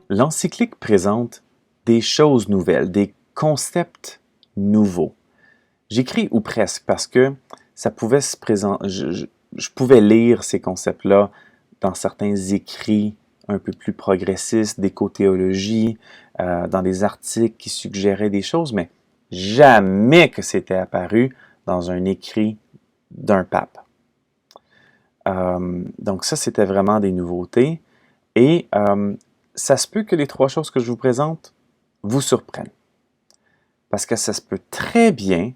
L'encyclique présente des choses nouvelles, des concepts nouveaux. J'écris ou presque parce que ça pouvait se présenter, je pouvais lire ces concepts-là dans certains écrits un peu plus progressistes, d'éco-théologie, dans des articles qui suggéraient des choses, mais jamais que c'était apparu dans un écrit d'un pape. Donc ça, c'était vraiment des nouveautés. Et ça se peut que les trois choses que je vous présente vous surprennent. Parce que ça se peut très bien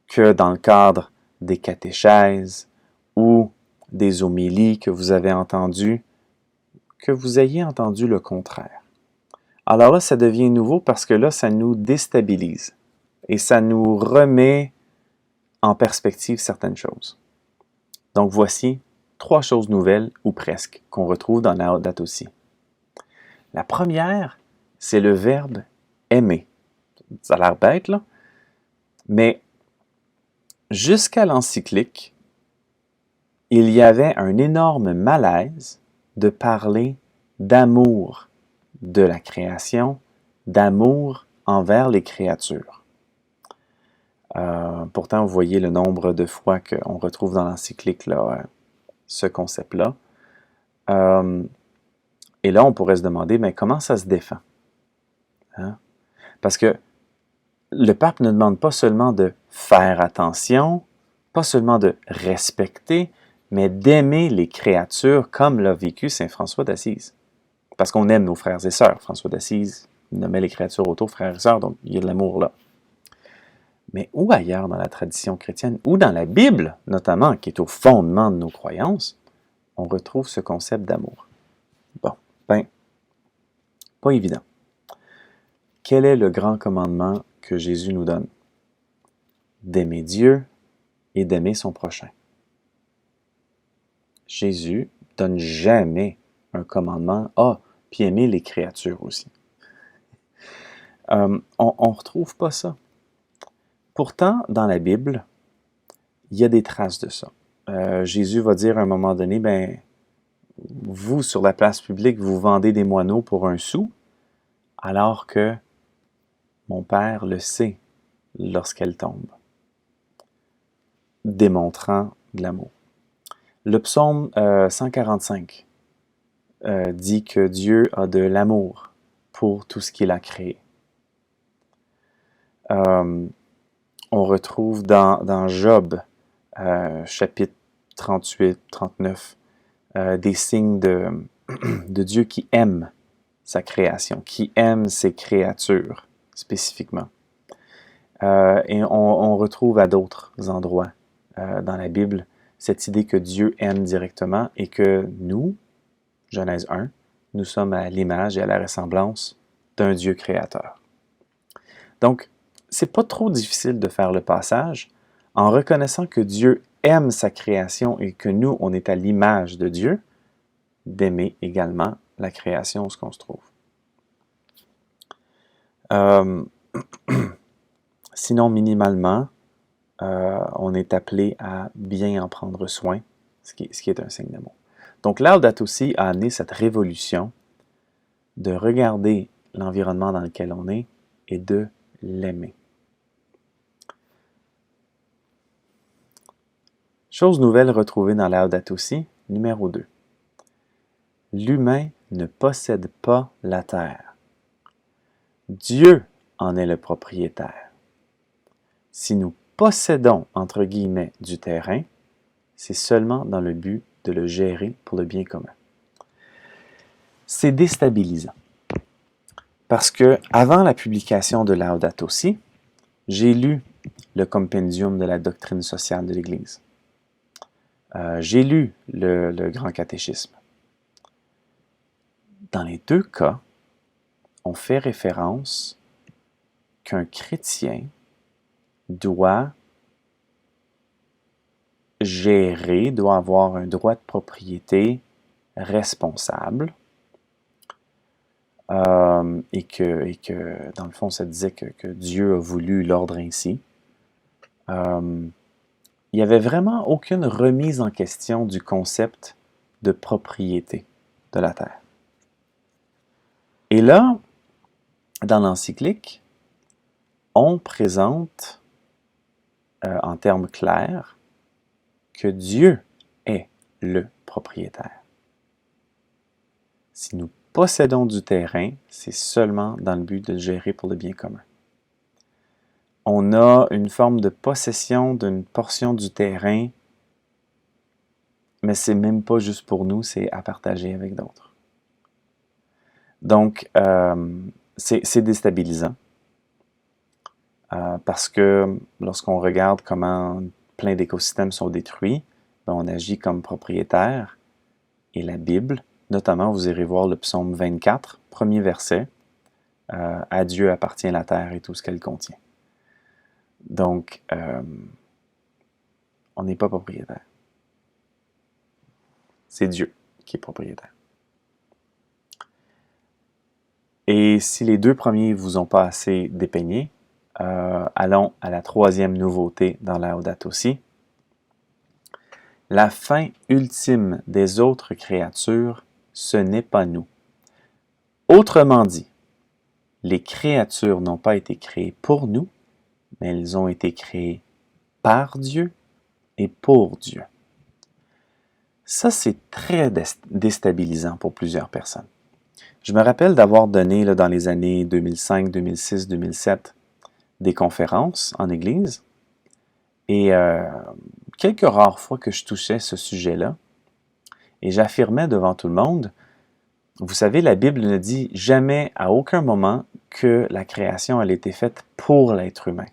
que dans le cadre des catéchèses ou des homélies que vous avez entendues, que vous ayez entendu le contraire. Alors là, ça devient nouveau parce que là, ça nous déstabilise et ça nous remet en perspective certaines choses. Donc voici trois choses nouvelles, ou presque, qu'on retrouve dans Laudato Si. La première, c'est le verbe aimer. Ça a l'air bête, là, mais jusqu'à l'encyclique, il y avait un énorme malaise de parler d'amour de la création, d'amour envers les créatures. Pourtant, vous voyez le nombre de fois qu'on retrouve dans l'encyclique là, ce concept-là. Et là, on pourrait se demander, mais comment ça se défend? Hein? Parce que le pape ne demande pas seulement de faire attention, pas seulement de respecter, mais d'aimer les créatures comme l'a vécu saint François d'Assise. Parce qu'on aime nos frères et sœurs. François d'Assise nommait les créatures autour frères et sœurs, donc il y a de l'amour là. Mais où ailleurs dans la tradition chrétienne, ou dans la Bible notamment, qui est au fondement de nos croyances, on retrouve ce concept d'amour. Bon, ben, pas évident. Quel est le grand commandement que Jésus nous donne? D'aimer Dieu et d'aimer son prochain. Jésus donne jamais un commandement, puis aimer les créatures aussi. On ne retrouve pas ça. Pourtant, dans la Bible, il y a des traces de ça. Jésus va dire à un moment donné, ben, vous, sur la place publique, vous vendez des moineaux pour un sou, alors que mon Père le sait lorsqu'elle tombe, démontrant de l'amour. Le psaume 145 dit que Dieu a de l'amour pour tout ce qu'il a créé. On retrouve dans Job, chapitre 38, 39, des signes de Dieu qui aime sa création, qui aime ses créatures spécifiquement. Et on retrouve à d'autres endroits dans la Bible cette idée que Dieu aime directement et que nous, Genèse 1, nous sommes à l'image et à la ressemblance d'un Dieu créateur. Donc, c'est pas trop difficile de faire le passage en reconnaissant que Dieu aime sa création et que nous, on est à l'image de Dieu, d'aimer également la création où ce qu'on se trouve. Sinon, minimalement, on est appelé à bien en prendre soin, ce qui est un signe d'amour. Donc, Laudato Si a amené cette révolution de regarder l'environnement dans lequel on est et de l'aimer. Chose nouvelle retrouvée dans Laudato Si, numéro 2. L'humain ne possède pas la terre. Dieu en est le propriétaire. Si nous possédons, entre guillemets, du terrain, c'est seulement dans le but de le gérer pour le bien commun. C'est déstabilisant. Parce que, avant la publication de Laudato Si, j'ai lu le compendium de la doctrine sociale de l'Église. J'ai lu le Grand Catéchisme. Dans les deux cas, on fait référence qu'un chrétien doit gérer, doit avoir un droit de propriété responsable, et que, dans le fond, ça disait que Dieu a voulu l'ordre ainsi. Il n'y avait vraiment aucune remise en question du concept de propriété de la terre. Et là, dans l'encyclique, on présente en termes clairs que Dieu est le propriétaire. Si nous possédons du terrain, c'est seulement dans le but de le gérer pour le bien commun. On a une forme de possession d'une portion du terrain, mais c'est même pas juste pour nous, c'est à partager avec d'autres. Donc, c'est déstabilisant. Parce que lorsqu'on regarde comment plein d'écosystèmes sont détruits, ben on agit comme propriétaire. Et la Bible, notamment, vous irez voir le psaume 24, premier verset, « À Dieu appartient la terre et tout ce qu'elle contient ». Donc, on n'est pas propriétaire. C'est Dieu qui est propriétaire. Et si les deux premiers ne vous ont pas assez dépeigné, allons à la troisième nouveauté dans Laudato Si. La fin ultime des autres créatures, ce n'est pas nous. Autrement dit, les créatures n'ont pas été créées pour nous, mais elles ont été créées par Dieu et pour Dieu. Ça, c'est très déstabilisant pour plusieurs personnes. Je me rappelle d'avoir donné là, dans les années 2005, 2006, 2007 des conférences en Église et quelques rares fois que je touchais ce sujet-là et j'affirmais devant tout le monde, vous savez, la Bible ne dit jamais à aucun moment que la création elle a été faite pour l'être humain.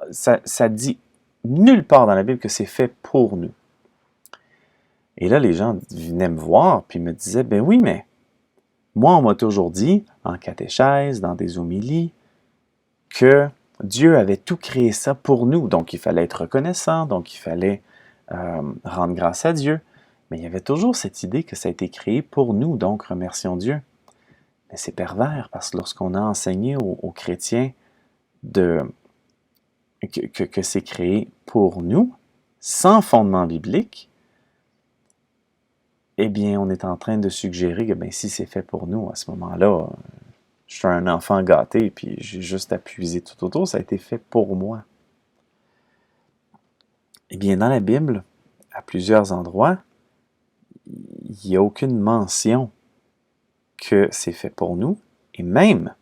Ça dit nulle part dans la Bible que c'est fait pour nous. Et là, les gens venaient me voir puis me disaient, ben oui, mais moi, on m'a toujours dit, en catéchèse, dans des homélies, que Dieu avait tout créé ça pour nous. Donc, il fallait être reconnaissant, donc il fallait rendre grâce à Dieu. Mais il y avait toujours cette idée que ça a été créé pour nous, donc remercions Dieu. Mais c'est pervers, parce que lorsqu'on a enseigné aux chrétiens que c'est créé pour nous, sans fondement biblique, eh bien, on est en train de suggérer que si c'est fait pour nous, à ce moment-là, je suis un enfant gâté, puis j'ai juste à puiser tout autour, ça a été fait pour moi. Eh bien, dans la Bible, à plusieurs endroits, il n'y a aucune mention que c'est fait pour nous, et même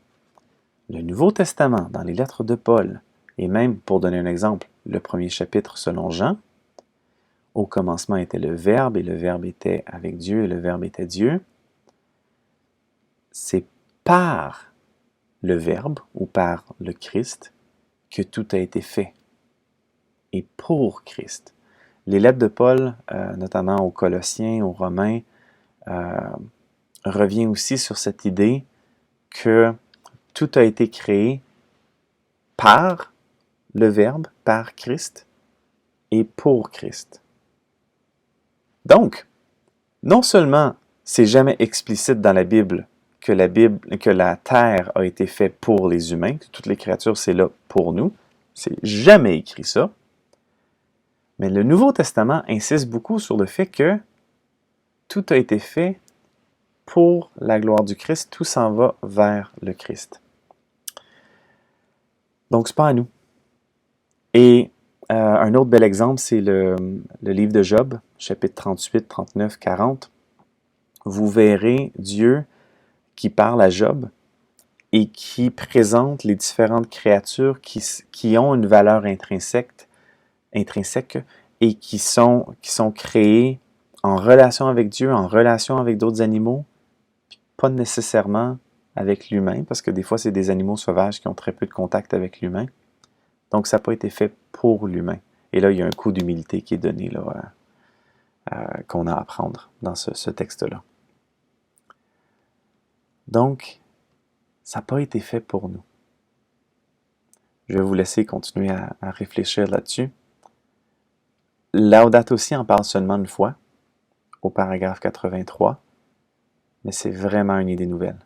le Nouveau Testament, dans les lettres de Paul, et même, pour donner un exemple, le premier chapitre selon Jean, au commencement était le Verbe, et le Verbe était avec Dieu, et le Verbe était Dieu. C'est par le Verbe, ou par le Christ, que tout a été fait, et pour Christ. Les lettres de Paul, notamment aux Colossiens, aux Romains, revient aussi sur cette idée que tout a été créé par le Verbe, par Christ, et pour Christ. Donc, non seulement c'est jamais explicite dans la Bible que la terre a été faite pour les humains, que toutes les créatures c'est là pour nous, c'est jamais écrit ça, mais le Nouveau Testament insiste beaucoup sur le fait que tout a été fait pour la gloire du Christ, tout s'en va vers le Christ. Donc, c'est pas à nous. Et un autre bel exemple, c'est le livre de Job, chapitre 38, 39, 40. Vous verrez Dieu qui parle à Job et qui présente les différentes créatures qui ont une valeur intrinsèque et qui sont créées en relation avec Dieu, en relation avec d'autres animaux, pas nécessairement avec l'humain, parce que des fois, c'est des animaux sauvages qui ont très peu de contact avec l'humain. Donc, ça n'a pas été fait pour l'humain. Et là, il y a un coup d'humilité qui est donné là, qu'on a à apprendre dans ce texte-là. Donc, ça n'a pas été fait pour nous. Je vais vous laisser continuer à réfléchir là-dessus. Laudato Si en parle seulement une fois, au paragraphe 83, mais c'est vraiment une idée nouvelle.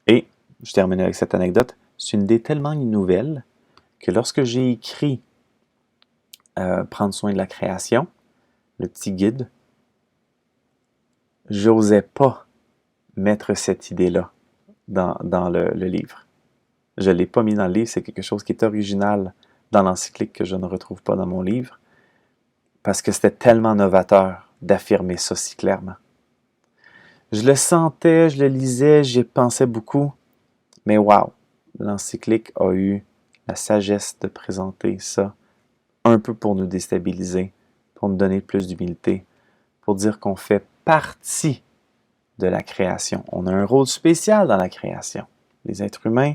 Et, je termine avec cette anecdote, c'est une idée tellement nouvelle que lorsque j'ai écrit Prendre soin de la création, le petit guide, j'osais pas mettre cette idée-là dans le livre. Je ne l'ai pas mis dans le livre, c'est quelque chose qui est original dans l'encyclique que je ne retrouve pas dans mon livre, parce que c'était tellement novateur d'affirmer ça si clairement. Je le sentais, je le lisais, j'y pensais beaucoup, mais wow, l'encyclique a eu la sagesse de présenter ça un peu pour nous déstabiliser, pour nous donner plus d'humilité, pour dire qu'on fait partie de la création. On a un rôle spécial dans la création. Les êtres humains,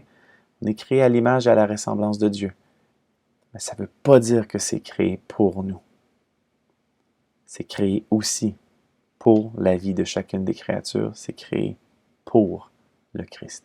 on est créés à l'image et à la ressemblance de Dieu. Mais ça ne veut pas dire que c'est créé pour nous. C'est créé aussi pour la vie de chacune des créatures. C'est créé pour le Christ.